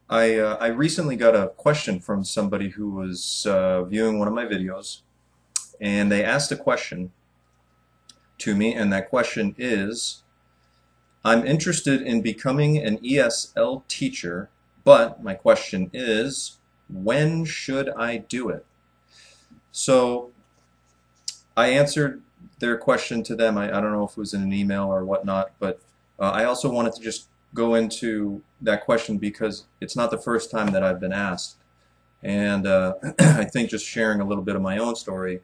I recently got a question from somebody who was viewing one of my videos, and they asked a question to me, and that question is, I'm interested in becoming an ESL teacher, but my question is, when should I do it? So I answered their question to them. I don't know if it was in an email or whatnot, but I also wanted to just go into that question because it's not the first time that I've been asked. And I think just sharing a little bit of my own story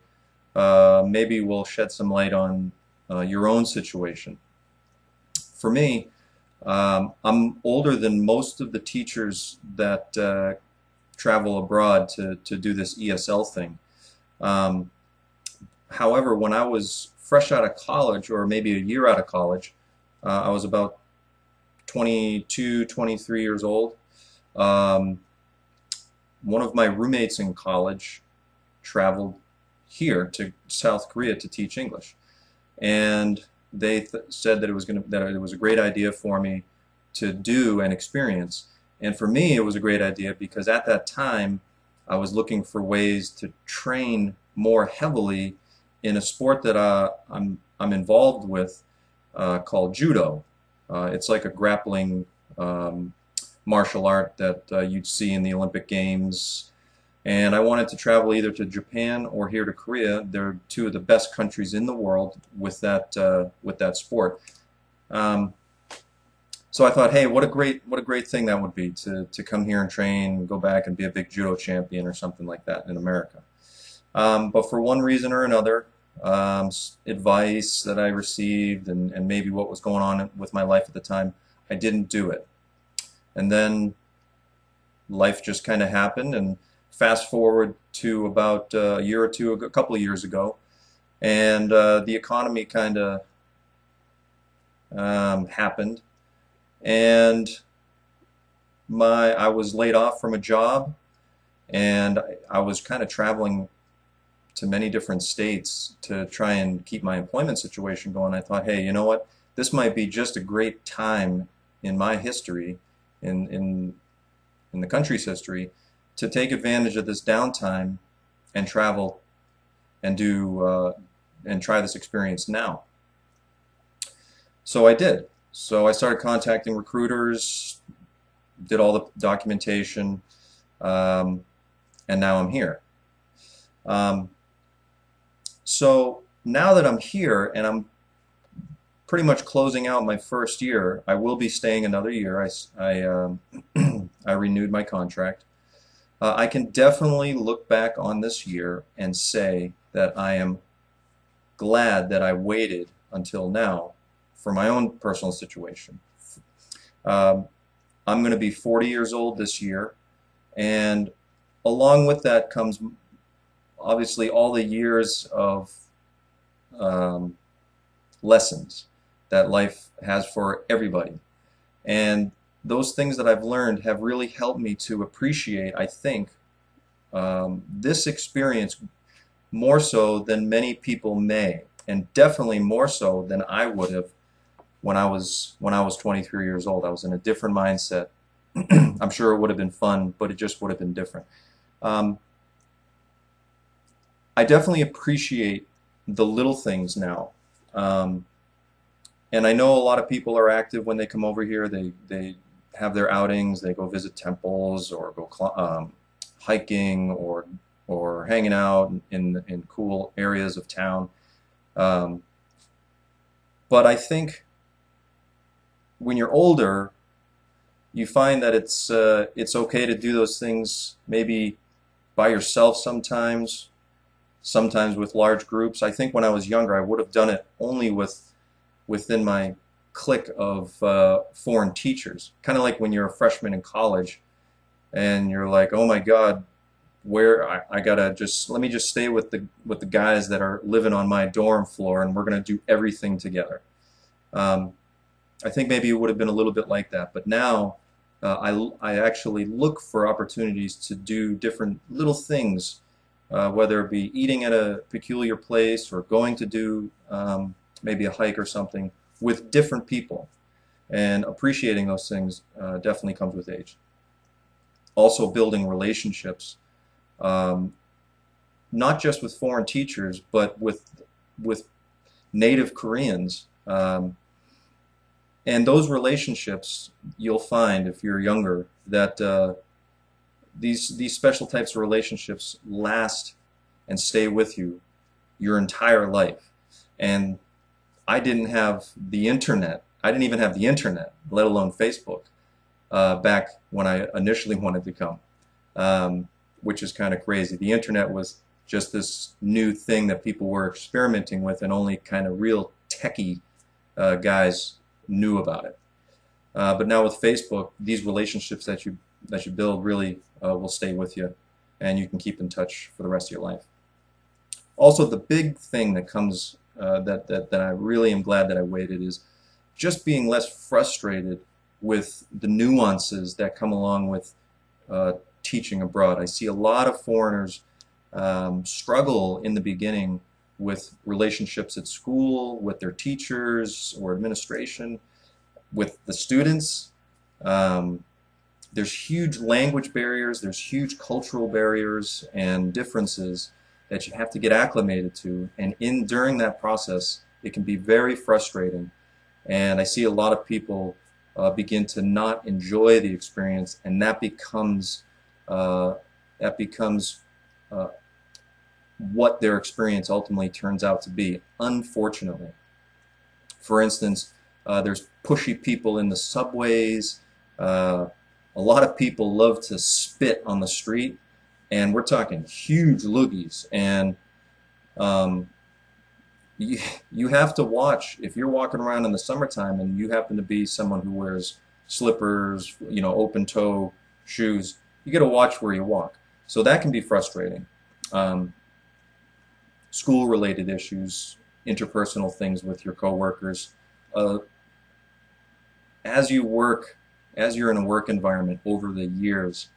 maybe will shed some light on your own situation. For me, I'm older than most of the teachers that travel abroad to do this ESL thing. Um, However, when I was fresh out of college, or maybe a year out of college, I was about 22, 23 years old. Um, One of my roommates in college traveled here to South Korea to teach English, and they said that it was a great idea for me to do and experience. And for me, it was a great idea because at that time, I was looking for ways to train more heavily in a sport that I'm involved with called judo. It's like a grappling um, martial art that you'd see in the Olympic Games. And I wanted to travel either to Japan or here to Korea. They're two of the best countries in the world with that sport. Um, so I thought, hey, what a great thing that would be to come here and train, go back and be a big judo champion or something like that in America. But for one reason or another, advice that I received and maybe what was going on with my life at the time, I didn't do it. And then life just kind of happened, and fast forward to about a year or two, a couple of years ago, and the economy kind of happened, and I was laid off from a job, and I was kind of traveling to many different states to try and keep my employment situation going. I thought, hey, you know what? This might be just a great time in my history, in in in the country's history, to take advantage of this downtime and travel and do and try this experience now. So I did. So I started contacting recruiters, did all the documentation, um, and now I'm here. Um, so now that I'm here and I'm pretty much closing out my first year, I will be staying another year. I renewed my contract. I can definitely look back on this year and say that I am glad that I waited until now for my own personal situation. Um, I'm going to be 40 years old this year, and along with that comes obviously all the years of um, lessons that life has for everybody. And those things that I've learned have really helped me to appreciate, I think, this experience more so than many people may, and definitely more so than I would have when I was 23 years old. I was in a different mindset. I'm sure it would have been fun, but it just would have been different. Um, I definitely appreciate the little things now. Um, and I know a lot of people are active when they come over here. They have their outings. They go visit temples or go hiking or hanging out in cool areas of town. Um, but I think when you're older, you find that it's okay to do those things maybe by yourself sometimes, sometimes with large groups. I think when I was younger, I would have done it only within my clique of foreign teachers. Kind of like when you're a freshman in college and you're like, oh my God, I gotta just let me just stay with the guys that are living on my dorm floor, and we're gonna do everything together. Um, I think maybe it would have been a little bit like that, but now I actually look for opportunities to do different little things, whether it be eating at a peculiar place or going to do maybe a hike or something with different people. And appreciating those things definitely comes with age. also building relationships, um, not just with foreign teachers, but with native Koreans. And those relationships, you'll find if you're younger that these special types of relationships last and stay with you your entire life. And I didn't have the internet. I didn't even have the internet, let alone Facebook, back when I initially wanted to come, which is kind of crazy. The internet was just this new thing that people were experimenting with, and only kind of real techie guys knew about it. But now with Facebook, these relationships that you build really will stay with you, and you can keep in touch for the rest of your life. Also, the big thing that comes that I really am glad that I waited is just being less frustrated with the nuances that come along with teaching abroad. I see a lot of foreigners struggle in the beginning with relationships at school, with their teachers or administration, with the students. There's huge language barriers, there's huge cultural barriers and differences that you have to get acclimated to, and during that process it can be very frustrating, and I see a lot of people begin to not enjoy the experience, and that becomes what their experience ultimately turns out to be, unfortunately. For instance, there's pushy people in the subways. A lot of people love to spit on the street, and we're talking huge loogies. And you have to watch if you're walking around in the summertime and you happen to be someone who wears slippers, open toe shoes. You got to watch where you walk. So that can be frustrating. School-related issues, interpersonal things with your coworkers. As you're in a work environment over the years,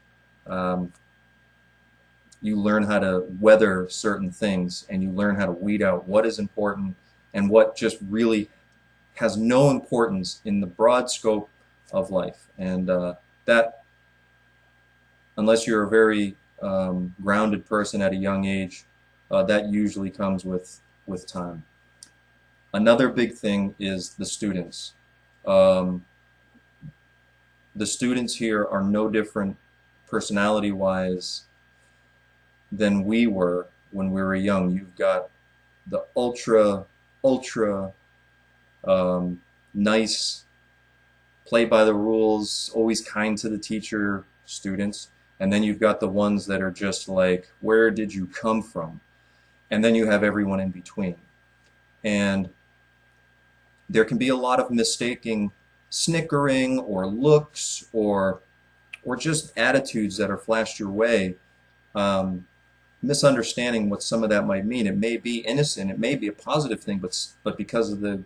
you learn how to weather certain things, and you learn how to weed out what is important and what just really has no importance in the broad scope of life. And that, unless you're a very grounded person at a young age, that usually comes with time. Another big thing is the students. The students here are no different personality-wise than we were when we were young. You've got the ultra nice, play by the rules, always kind to the teacher students, and then you've got the ones that are just like, where did you come from? And then you have everyone in between. And there can be a lot of mistaking snickering or looks or just attitudes that are flashed your way, misunderstanding what some of that might mean. It may be innocent, it may be a positive thing, but because of the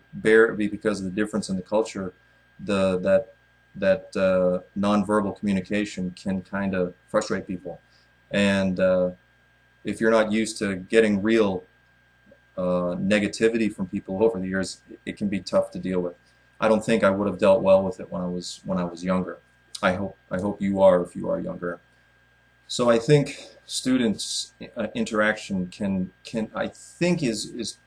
difference in the culture, that nonverbal communication can kind of frustrate people. And if you're not used to getting real negativity from people over the years, it can be tough to deal with. I don't think I would have dealt well with it when I was younger. I hope you are if you are younger. So I think students' interaction can I think is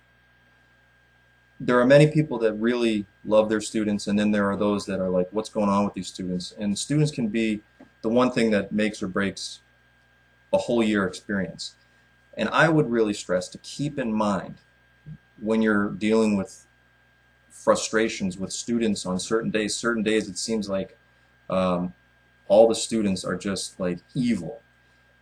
there are many people that really love their students, and then there are those that are like, what's going on with these students? And students can be the one thing that makes or breaks a whole year experience. And I would really stress to keep in mind when you're dealing with frustrations with students on certain days it seems like all the students are just like evil.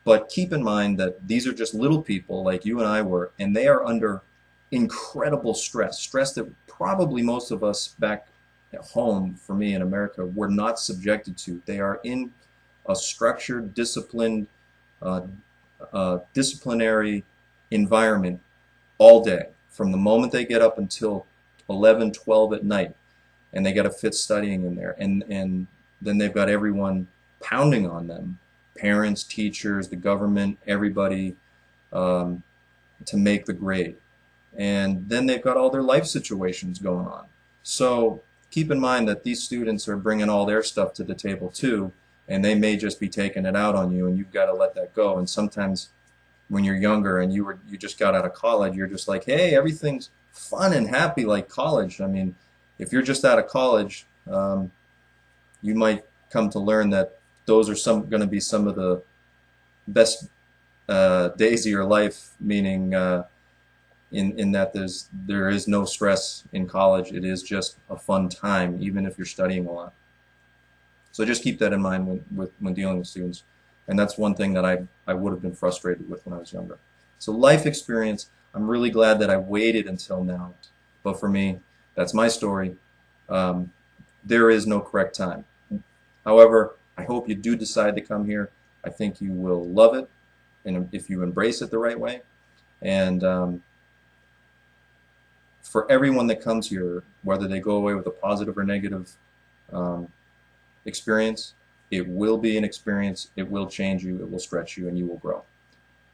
But keep in mind that these are just little people like you and I were, and they are under incredible stress that probably most of us back at home, for me in America, were not subjected to. They are in a structured, disciplined, disciplinary environment all day, from the moment they get up until 11, 12 at night, and they got a fit studying in there, and then they've got everyone pounding on them, parents, teachers, the government, everybody, to make the grade. And then they've got all their life situations going on. So keep in mind that these students are bringing all their stuff to the table too, and they may just be taking it out on you, and you've got to let that go. And sometimes when you're younger and you just got out of college, you're just like, hey, everything's fun and happy like college. I mean, if you're just out of college, you might come to learn that those are going to be some of the best days of your life, meaning in that there is no stress in college. It is just a fun time, even if you're studying a lot. So just keep that in mind when dealing with students. And that's one thing that I would have been frustrated with when I was younger. So life experience, I'm really glad that I waited until now. But for me, that's my story. There is no correct time. However, I hope you do decide to come here. I think you will love it, and if you embrace it the right way. And for everyone that comes here, whether they go away with a positive or negative experience, it will be an experience. It will change you. It will stretch you, and you will grow.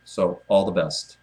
So all the best.